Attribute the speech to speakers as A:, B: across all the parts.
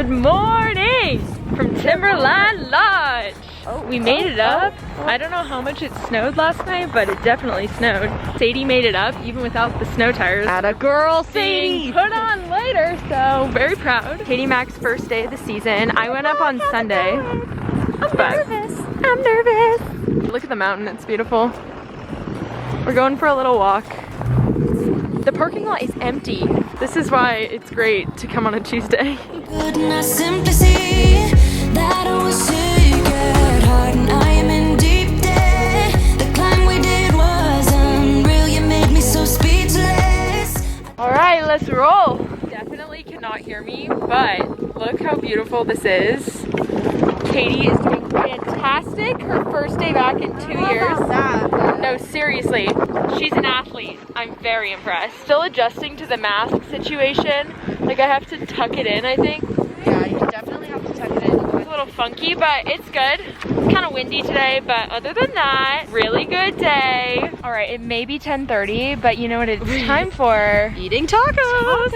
A: Good morning from Timberline Lodge. Oh, we made it up. I don't know how much it snowed last night, but it definitely snowed. Sadie made it up even without the snow tires.
B: Atta girl, Sadie!
A: Put on later, so very proud. Katie Mack's first day of the season. I went up on Sunday. I'm nervous. Look at the mountain, it's beautiful. We're going for a little walk. The parking lot is empty. This is why it's great to come on a Tuesday.
C: Couldn't I simply see that I was sick at heart and I am in deep debt? The climb we did was unreal, you made me so speechless.
A: All right, let's roll. Definitely cannot hear me, but look how beautiful this is. Katie is doing fantastic. Her first day back in 2 years. No, seriously, she's an athlete. I'm very impressed. Still adjusting to the mask situation. Like I have to tuck it in, I think.
B: Yeah, you definitely have to tuck it in.
A: It's a little funky, but it's good. It's kind of windy today, but other than that, really good day. All right, it may be 10:30, but you know what it's time for?
B: Eating tacos!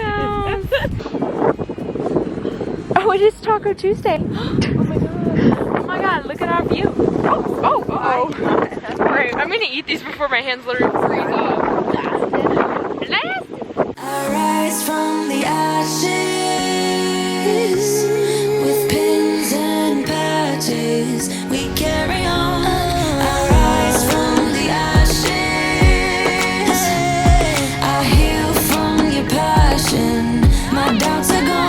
A: Oh, it is Taco Tuesday. Oh my god, look at our view. Oh. Alright, I'm gonna eat these before my hands literally freeze off. Blast.
C: I rise from the ashes with pins and patches. We carry on. I rise from the ashes. I heal from your passion. My doubts are gone.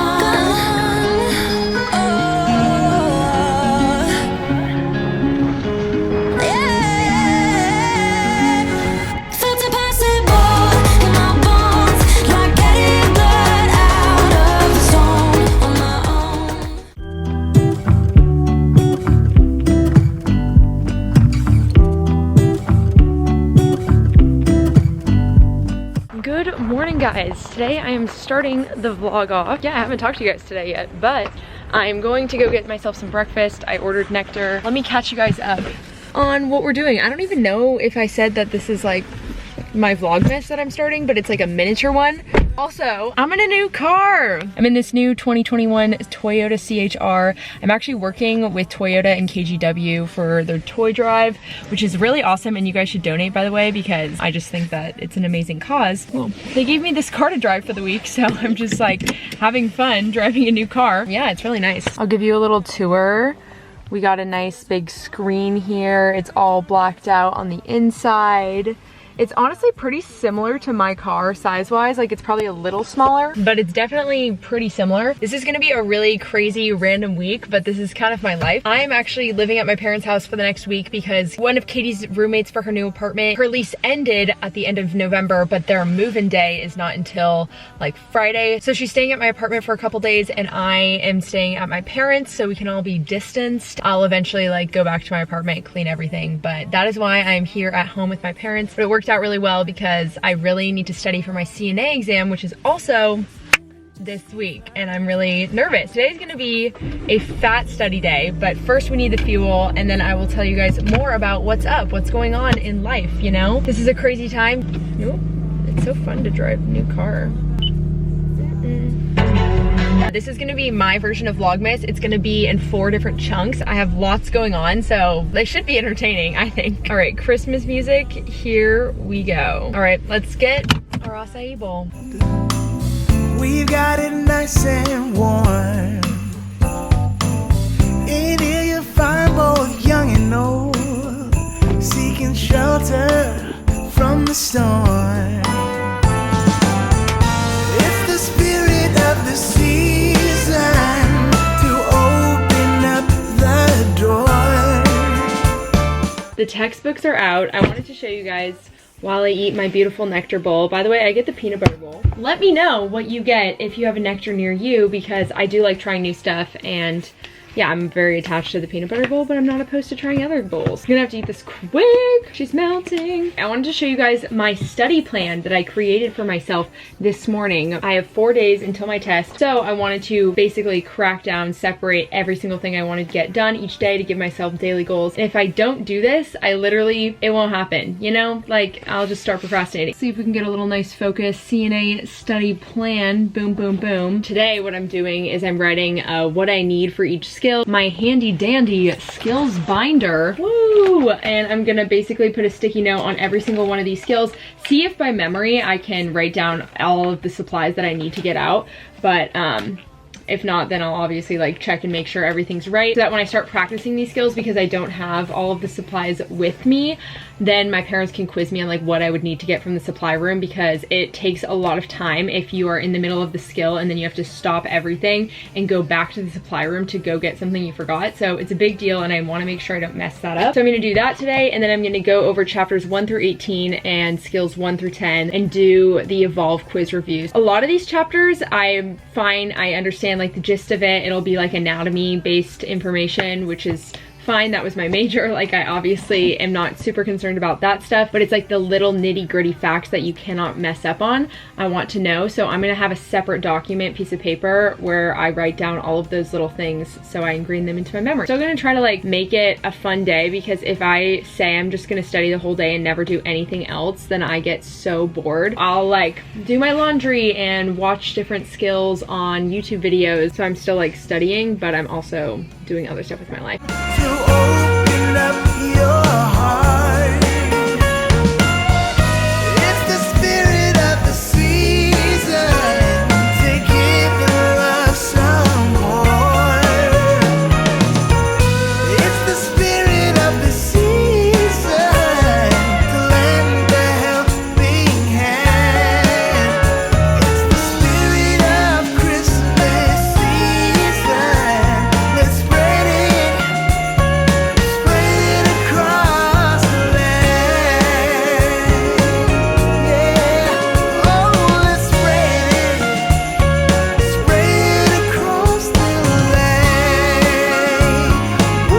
A: Good morning, guys. Today I am starting the vlog off. Yeah, I haven't talked to you guys today yet, but I'm going to go get myself some breakfast. I ordered nectar. Let me catch you guys up on what we're doing. I don't even know if I said that this is like my Vlogmas that I'm starting, but it's like a miniature one. Also, I'm in a new car. I'm in this new 2021 Toyota CHR. I'm actually working with Toyota and KGW for their toy drive, which is really awesome, and you guys should donate, by the way, because I just think that it's an amazing cause. Well, they gave me this car to drive for the week, so I'm just like having fun driving a new car. Yeah, it's really nice. I'll give you a little tour. We got a nice big screen here. It's all blacked out on the inside. It's honestly pretty similar to my car size-wise. Like, it's probably a little smaller, but it's definitely pretty similar. This is gonna be a really crazy random week, but this is kind of my life. I'm actually living at my parents' house for the next week because one of Katie's roommates for her new apartment, her lease ended at the end of November, but their move-in day is not until like Friday. So she's staying at my apartment for a couple days and I am staying at my parents' so we can all be distanced. I'll eventually like go back to my apartment, clean everything, but that is why I'm here at home with my parents. But it worked out really well because I really need to study for my CNA exam, which is also this week, and I'm really nervous. Today's gonna be a fat study day, but first we need the fuel, and then I will tell you guys more about what's up, what's going on in life, you know? This is a crazy time. Ooh, it's so fun to drive a new car. This is gonna be my version of Vlogmas. It's gonna be in 4 different chunks. I have lots going on, so they should be entertaining, I think. All right, Christmas music, here we go. All right, let's get our acai bowl.
D: We've got it nice and warm. In here you find both young and old, seeking shelter from the storm. It's the spirit of the season to open up the door.
A: The textbooks are out. I wanted to show you guys while I eat my beautiful nectar bowl. By the way, I get the peanut butter bowl. Let me know what you get if you have a nectar near you, because I do like trying new stuff, and yeah, I'm very attached to the peanut butter bowl, but I'm not opposed to trying other bowls. I'm gonna have to eat this quick. She's melting. I wanted to show you guys my study plan that I created for myself this morning. I have 4 days until my test, so I wanted to basically crack down, separate every single thing I wanted to get done each day to give myself daily goals. And if I don't do this, I literally, it won't happen, you know? Like, I'll just start procrastinating. See if we can get a little nice focus CNA study plan. Boom, boom, boom. Today, what I'm doing is I'm writing what I need for each skill, my handy dandy skills binder. Woo! And I'm gonna basically put a sticky note on every single one of these skills. See if by memory I can write down all of the supplies that I need to get out. But if not, then I'll obviously like check and make sure everything's right, so that when I start practicing these skills, because I don't have all of the supplies with me, then my parents can quiz me on like what I would need to get from the supply room, because it takes a lot of time if you are in the middle of the skill and then you have to stop everything and go back to the supply room to go get something you forgot. So it's a big deal and I want to make sure I don't mess that up. So I'm going to do that today, and then I'm going to go over chapters 1 through 18 and skills 1 through 10 and do the Evolve quiz reviews. A lot of these chapters I'm fine, I understand like the gist of it. It'll be like anatomy based information, which is fine. That was my major. Like, I obviously am not super concerned about that stuff, but it's like the little nitty gritty facts that you cannot mess up on, I want to know. So I'm gonna have a separate document piece of paper where I write down all of those little things so I ingrain them into my memory. So I'm gonna try to like make it a fun day, because if I say I'm just gonna study the whole day and never do anything else, then I get so bored. I'll like do my laundry and watch different skills on YouTube videos. So I'm still like studying, but I'm also doing other stuff with my life.
D: To open up your heart. It's the spirit of the season to give your love some more. It's the spirit of the season to lend a helping hand. It's the spirit of Christmas season. Let's spread it across the land. Yeah, oh, let's spread it across the land. Woo.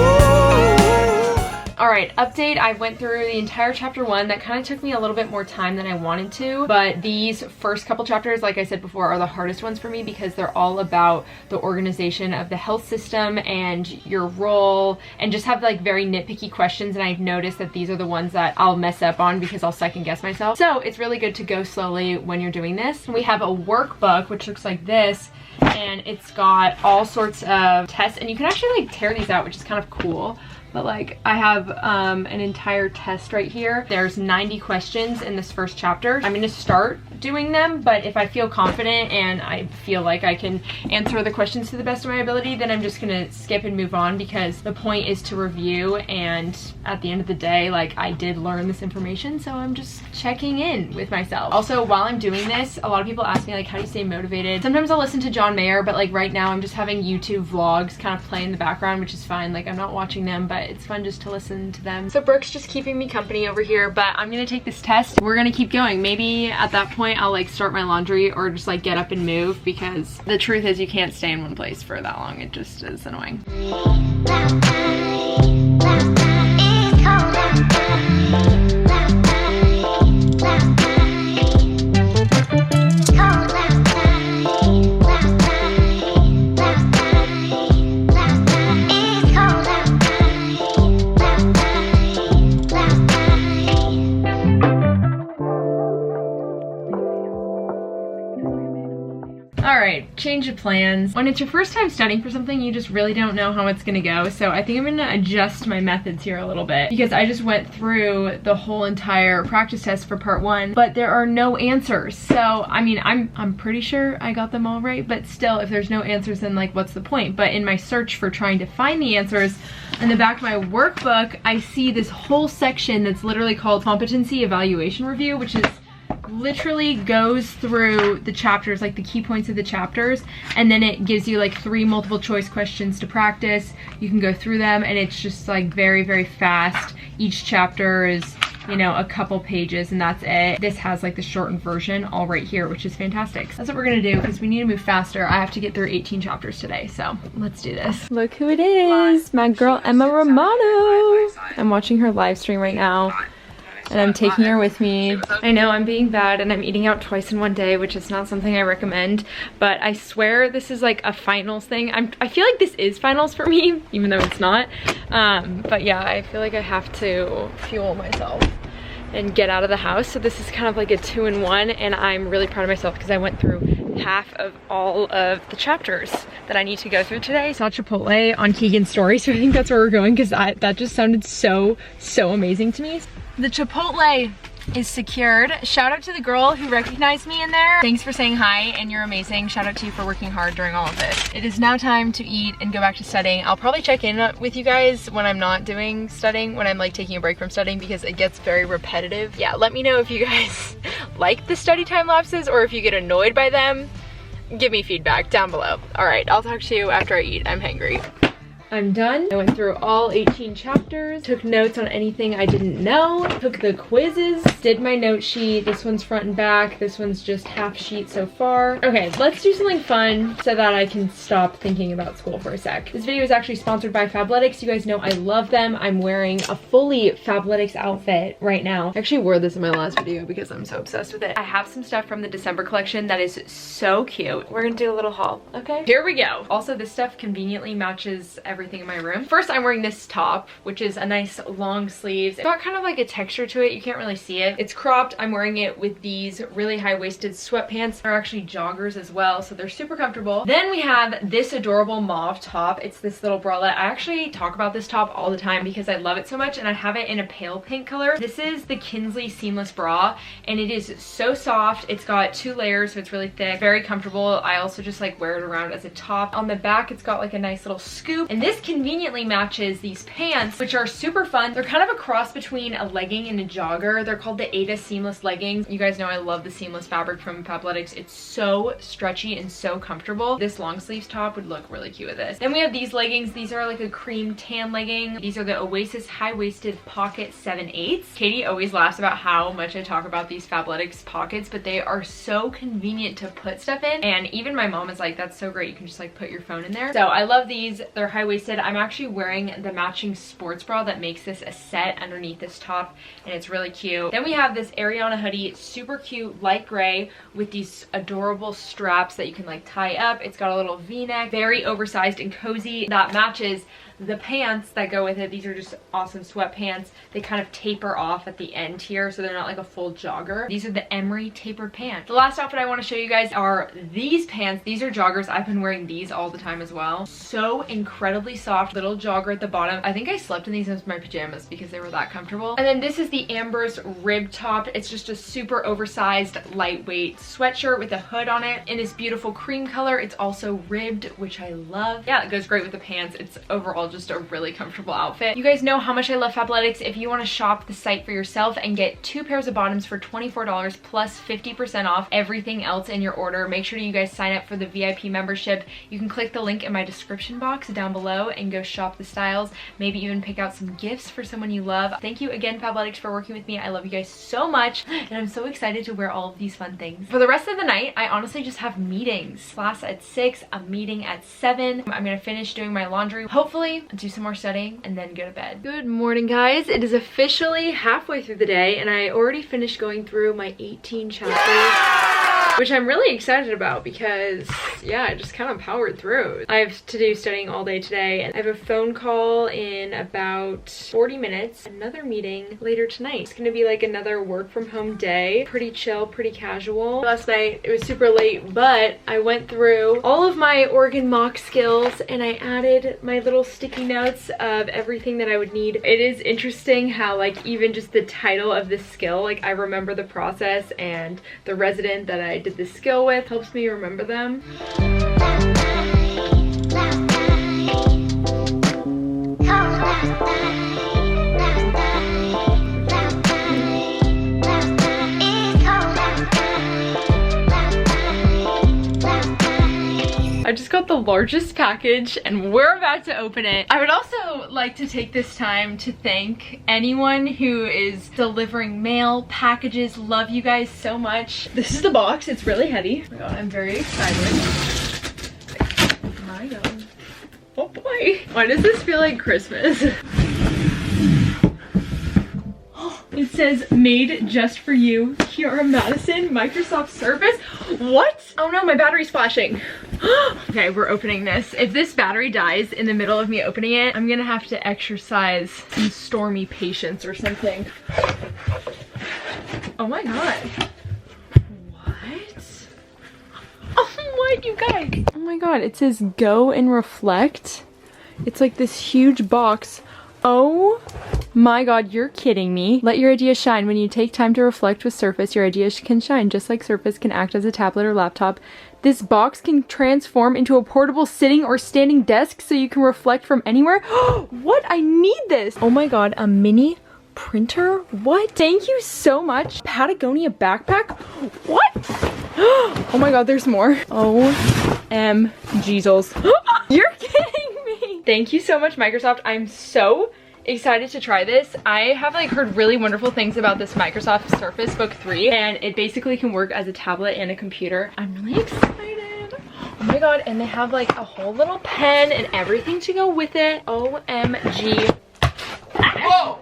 A: All right, update. I went through the entire chapter 1. That kind of took me a little bit more time than I wanted to, but these first couple chapters, like I said before, are the hardest ones for me, because they're all about the organization of the health system and your role, and just have like very nitpicky questions. And I've noticed that these are the ones that I'll mess up on because I'll second guess myself. So it's really good to go slowly when you're doing this. We have a workbook, which looks like this, and it's got all sorts of tests, and you can actually like tear these out, which is kind of cool. But like, I have an entire test right here. There's 90 questions in this first chapter. I'm gonna start doing them, but if I feel confident and I feel like I can answer the questions to the best of my ability, then I'm just gonna skip and move on, because the point is to review, and at the end of the day, like, I did learn this information, so I'm just checking in with myself. Also, while I'm doing this, a lot of people ask me like, how do you stay motivated? Sometimes I'll listen to John Mayer, but like right now I'm just having YouTube vlogs kind of play in the background, which is fine. Like, I'm not watching them, but it's fun just to listen to them. So Brooke's just keeping me company over here, but I'm gonna take this test. We're gonna keep going. Maybe at that point I'll like start my laundry or just like get up and move, because the truth is you can't stay in one place for that long. It just is annoying. Alright, change of plans. When it's your first time studying for something, you just really don't know how it's gonna go. So I think I'm gonna adjust my methods here a little bit, because I just went through the whole entire practice test for part 1, but there are no answers. So, I mean, I'm pretty sure I got them all right, but still, if there's no answers, then like, what's the point? But in my search for trying to find the answers, in the back of my workbook, I see this whole section that's literally called Competency Evaluation Review, which is literally goes through the chapters, like the key points of the chapters, and then it gives you like 3 multiple choice questions to practice. You can go through them, and it's just like very, very fast. Each chapter is you know, a couple pages and that's it. This has like the shortened version all right here, which is fantastic. So that's what we're gonna do because we need to move faster. I have to get through 18 chapters today, so let's do this. Look who it is, my girl Emma Romano. I'm watching her live stream right now. And I'm taking her with me. I know I'm being bad and I'm eating out twice in one day, which is not something I recommend, but I swear this is like a finals thing. I feel like this is finals for me, even though it's not. But yeah, I feel like I have to fuel myself and get out of the house. So this is kind of like a 2-in-1 and I'm really proud of myself because I went through half of all of the chapters that I need to go through today. Saw Chipotle on Keegan's story, so I think that's where we're going because that just sounded so amazing to me. The Chipotle is secured. Shout out to the girl who recognized me in there. Thanks for saying hi and you're amazing. Shout out to you for working hard during all of this. It is now time to eat and go back to studying. I'll probably check in with you guys when I'm not doing studying, when I'm like taking a break from studying because it gets very repetitive. Yeah, let me know if you guys like the study time lapses or if you get annoyed by them. Give me feedback down below. All right, I'll talk to you after I eat. I'm hangry. I'm done. I went through all 18 chapters, took notes on anything I didn't know, took the quizzes, did my note sheet. This one's front and back. This one's just half sheet so far. Okay, let's do something fun so that I can stop thinking about school for a sec. This video is actually sponsored by Fabletics. You guys know I love them. I'm wearing a fully Fabletics outfit right now. I actually wore this in my last video because I'm so obsessed with it. I have some stuff from the December collection that is so cute. We're gonna do a little haul, okay? Here we go. Also, this stuff conveniently matches everything in my room. First, I'm wearing this top, which is a nice long sleeves. It's got kind of like a texture to it. You can't really see it. It's cropped. I'm wearing it with these really high-waisted sweatpants. They're actually joggers as well, so they're super comfortable. Then we have this adorable mauve top. It's this little bralette. I actually talk about this top all the time because I love it so much, and I have it in a pale pink color. This is the Kinsley seamless bra, and it is so soft. It's got 2 layers, so it's really thick, very comfortable. I also just like wear it around as a top. On the back, it's got like a nice little scoop, and this conveniently matches these pants, which are super fun. They're kind of a cross between a legging and a jogger. They're called the Ada seamless leggings. You guys know I love the seamless fabric from Fabletics. It's so stretchy and so comfortable. This long sleeves top would look really cute with this. Then we have these leggings. These are like a cream tan legging. These are the Oasis high-waisted pocket 7/8. Katie always laughs about how much I talk about these Fabletics pockets, but they are so convenient to put stuff in. And even my mom is like, that's so great. You can just like put your phone in there. So I love these. They're high-waisted. I'm actually wearing the matching sports bra that makes this a set underneath this top, and it's really cute. Then we have this Ariana hoodie. It's super cute, light gray, with these adorable straps that you can like tie up. It's got a little v-neck, very oversized and cozy. That matches the pants that go with it. These are just awesome sweatpants. They kind of taper off at the end here, so they're not like a full jogger. These are the Emery tapered pants. The last outfit I want to show you guys are these pants. These are joggers. I've been wearing these all the time as well. So incredibly soft, little jogger at the bottom. I think I slept in these as my pajamas because they were that comfortable. And then this is the Amber's rib top. It's just a super oversized, lightweight sweatshirt with a hood on it in this beautiful cream color. It's also ribbed, which I love. Yeah, it goes great with the pants. It's overall just a really comfortable outfit. You guys know how much I love Fabletics. If you want to shop the site for yourself and get 2 pairs of bottoms for $24 plus 50% off everything else in your order, make sure you guys sign up for the VIP membership. You can click the link in my description box down below and go shop the styles, maybe even pick out some gifts for someone you love. Thank you again, Fabletics, for working with me. I love you guys so much, and I'm so excited to wear all of these fun things. For the rest of the night, I honestly just have meetings. Class at 6, a meeting at 7. I'm gonna finish doing my laundry, hopefully do some more studying, and then go to bed. Good morning, guys. It is officially halfway through the day, and I already finished going through my 18 chapters, which I'm really excited about because, yeah, I just kind of powered through. I have to do studying all day today, and I have a phone call in about 40 minutes, another meeting later tonight. It's gonna be like another work from home day. Pretty chill, pretty casual. Last night, it was super late, but I went through all of my organ mock skills, and I added my little sticky notes of everything that I would need. It is interesting how like even just the title of this skill, like I remember the process, and the resident that I did this skill with helps me remember them. I just got the largest package and we're about to open it. I would also like to take this time to thank anyone who is delivering mail, packages. Love you guys so much. This is the box. It's really heavy. Oh my god, I'm very excited. Oh my god. Oh boy. Why does this feel like Christmas? It says, made just for you, Kiara Madisen, Microsoft Surface. What? Oh no, my battery's flashing. Okay, we're opening this. If this battery dies in the middle of me opening it, I'm gonna have to exercise some stormy patience or something. Oh my god. What? Oh, what, you guys? Oh my god, it says go and reflect. It's like this huge box. Oh my god, you're kidding me. Let your ideas shine. When you take time to reflect with Surface, your ideas can shine. Just like Surface can act as a tablet or laptop, this box can transform into a portable sitting or standing desk so you can reflect from anywhere. What? I need this. Oh my god, a mini printer? What? Thank you so much. Patagonia backpack? What? Oh my god, there's more. OMGzels. You're kidding me. Thank you so much, Microsoft. I'm so excited to try this. I have like heard really wonderful things about this Microsoft Surface Book 3, and it basically can work as a tablet and a computer. I'm really excited. Oh my god, and they have like a whole little pen and everything to go with it. OMG. Whoa!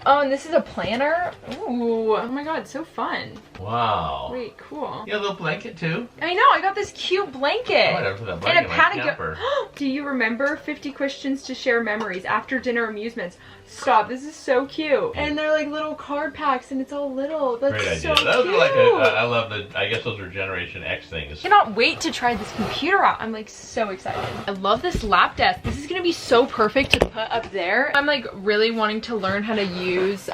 A: Oh, and this is a planner. Ooh, oh my god, so fun.
E: Wow.
A: Wait, cool.
E: You got a little blanket too?
A: I know, I got this cute blanket.
E: Oh, I never put that
A: And
E: blanket
A: a
E: in my
A: Patagonia.
E: camper.
A: Do you remember 50 questions to share memories after dinner amusements? Stop, this is so cute. And they're like little card packs and it's all little. That's
E: Great
A: so
E: idea. Those
A: cute.
E: are like I love the, I guess those are Generation X things.
A: I cannot wait to try this computer out. I'm like so excited. I love this lap desk. This is gonna be so perfect to put up there. I'm like really wanting to learn how to use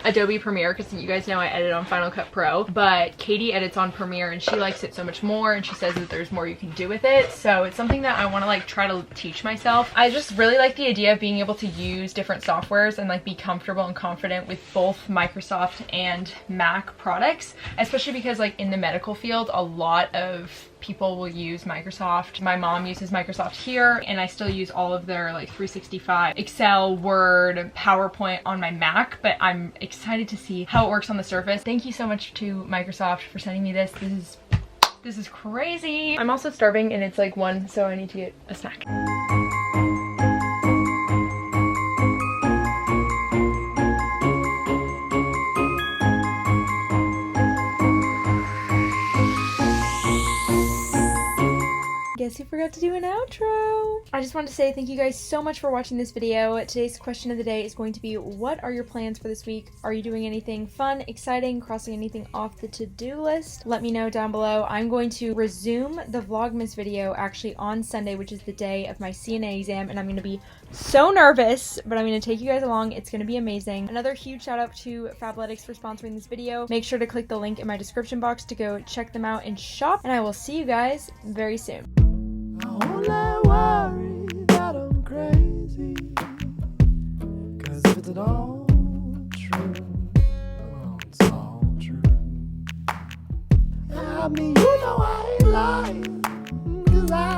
A: Adobe Premiere because you guys know I edit on Final Cut Pro, but Katie edits on Premiere and she likes it so much more and she says that there's more you can do with it. So it's something that I want to like try to teach myself. I just really like the idea of being able to use different softwares and like be comfortable and confident with both Microsoft and Mac products, especially because like in the medical field a lot of people will use Microsoft. My mom uses Microsoft here and I still use all of their like 365, Excel, Word, PowerPoint on my Mac, but I'm excited to see how it works on the Surface. Thank you so much to Microsoft for sending me this. This is crazy. I'm also starving and it's like 1, so I need to get a snack. Guess you forgot to do an outro. I just wanted to say thank you guys so much for watching this video. Today's question of the day is going to be, what are your plans for this week? Are you doing anything fun, exciting, crossing anything off the to-do list? Let me know down below. I'm going to resume the Vlogmas video actually on Sunday, which is the day of my CNA exam, and I'm going to be so nervous, but I'm going to take you guys along. It's going to be amazing. Another huge shout out to Fabletics for sponsoring this video. Make sure to click the link in my description box to go check them out and shop, and I will see you guys very soon.
D: Only worry that I'm crazy, 'cause if it's all true, well, it's all true. I mean, you know I ain't lying, 'cause I